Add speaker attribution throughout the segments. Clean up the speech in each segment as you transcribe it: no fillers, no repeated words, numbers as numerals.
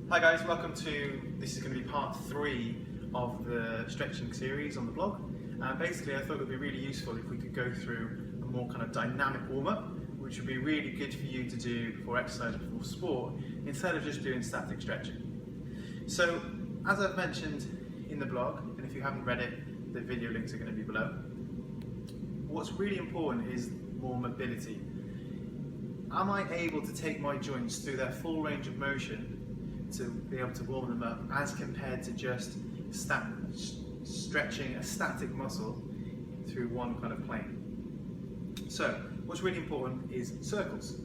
Speaker 1: Hi guys, welcome to, this is going to be part 3 of the stretching series on the blog. Basically I thought it would be really useful if we could go through a more kind of dynamic warm-up, which would be really good for you to do before exercise or before sport, instead of just doing static stretching. So, as I've mentioned in the blog, and if you haven't read it, the video links are going to be below, what's really important is more mobility. Am I able to take my joints through their full range of motion to be able to warm them up, as compared to just stretching a static muscle through one kind of plane? So, what's really important is circles.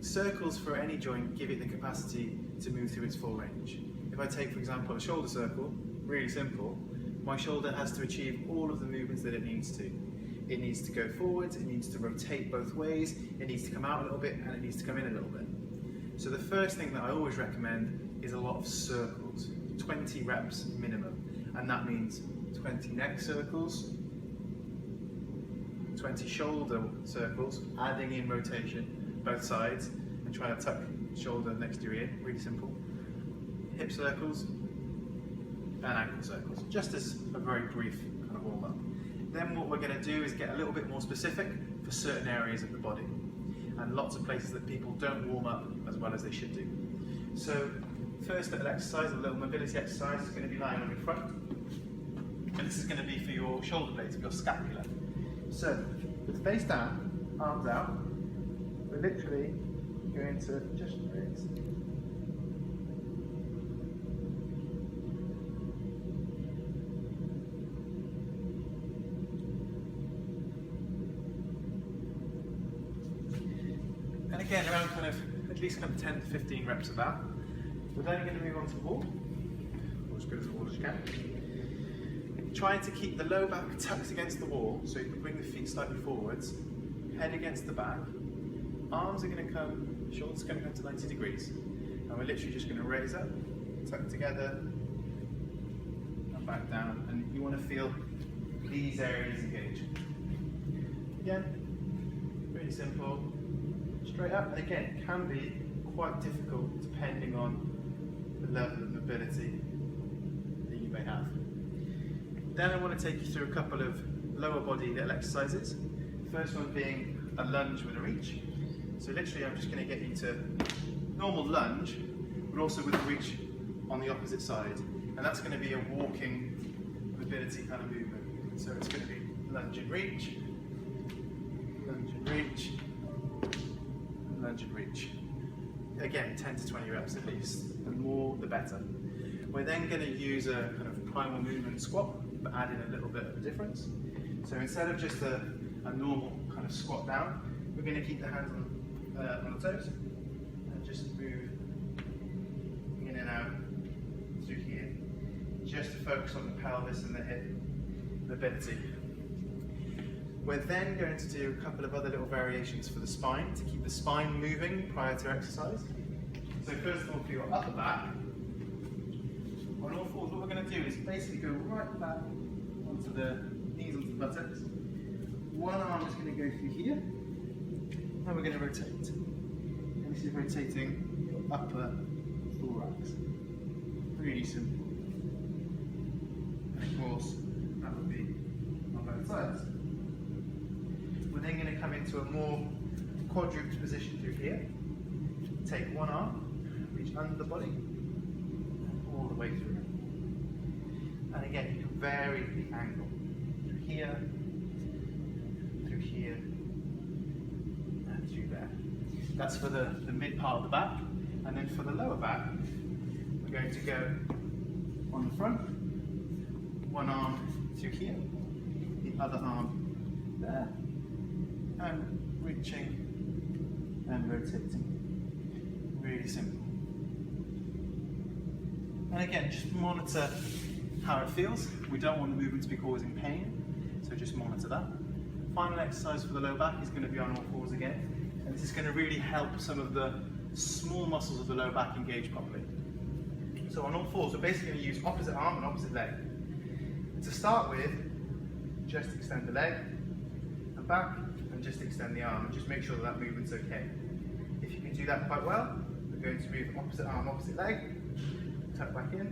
Speaker 1: Circles for any joint give it the capacity to move through its full range. If I take, for example, a shoulder circle, really simple, my shoulder has to achieve all of the movements that it needs to. It needs to go forwards, it needs to rotate both ways, it needs to come out a little bit, and it needs to come in a little bit. So the first thing that I always recommend is a lot of circles, 20 reps minimum, and that means 20 neck circles, 20 shoulder circles, adding in rotation both sides, and trying to tuck shoulder next to your ear, really simple. Hip circles and ankle circles, just as a very brief kind of warm up. Then what we're going to do is get a little bit more specific for certain areas of the body, and lots of places that people don't warm up as well as they should do. So first little exercise, a little mobility exercise, is going to be lying on your front, and this is going to be for your shoulder blades, for your scapula. So with face down, arms out, we're literally going to just raise. And again, around kind of at least kind of 10 to 15 reps of that. We're then going to move on to the wall, or as good as the wall as you can. Trying to keep the low back tucked against the wall, so you can bring the feet slightly forwards, head against the back. Arms are going to come, shoulders are going to come to 90 degrees. And we're literally just going to raise up, tuck together, and back down. And you want to feel these areas engage. Again, really simple. Straight up, and again, it can be quite difficult depending on the level of mobility that you may have. Then I want to take you through a couple of lower body little exercises. First one being a lunge with a reach. So literally I'm just going to get you to normal lunge, but also with a reach on the opposite side. And that's going to be a walking mobility kind of movement. So it's going to be lunge and reach, lunge and reach, lunge and reach. Again, 10 to 20 reps at least. The more, the better. We're then going to use a kind of primal movement squat, but add in a little bit of a difference. So instead of just a normal kind of squat down, we're going to keep the hands on the toes and just move in and out through here, just to focus on the pelvis and the hip mobility. We're then going to do a couple of other little variations for the spine to keep the spine moving prior to exercise. So first of all, for your upper back, on all fours, what we're going to do is basically go right back onto the knees, onto the buttocks. One arm is going to go through here, and we're going to rotate. And this is rotating your upper thorax. Really simple. And of course, that would be on both sides. We're then going to come into a more quadruped position through here. Take one arm, reach under the body, all the way through. And again, you can vary the angle. Through here, and through there. That's for the mid part of the back. And then for the lower back, we're going to go on the front, one arm through here, the other arm there, and reaching and rotating. Really simple. And again, just monitor how it feels. We don't want the movement to be causing pain, so just monitor that. Final exercise for the low back is going to be on all fours again, and this is going to really help some of the small muscles of the low back engage properly. So on all fours, we're basically going to use opposite arm and opposite leg. To start with, just extend the leg and back, and just extend the arm, and just make sure that that movement's okay. If you can do that quite well, we're going to move opposite arm, opposite leg, tuck back in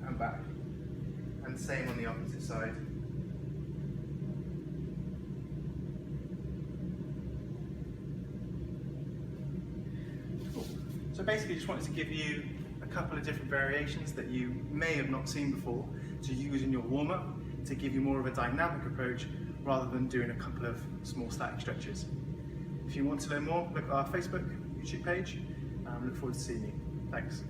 Speaker 1: and back. And same on the opposite side. Cool. So basically just wanted to give you a couple of different variations that you may have not seen before to use in your warm-up to give you more of a dynamic approach rather than doing a couple of small static stretches. If you want to learn more, look at our Facebook, YouTube page. Look forward to seeing you. Thanks.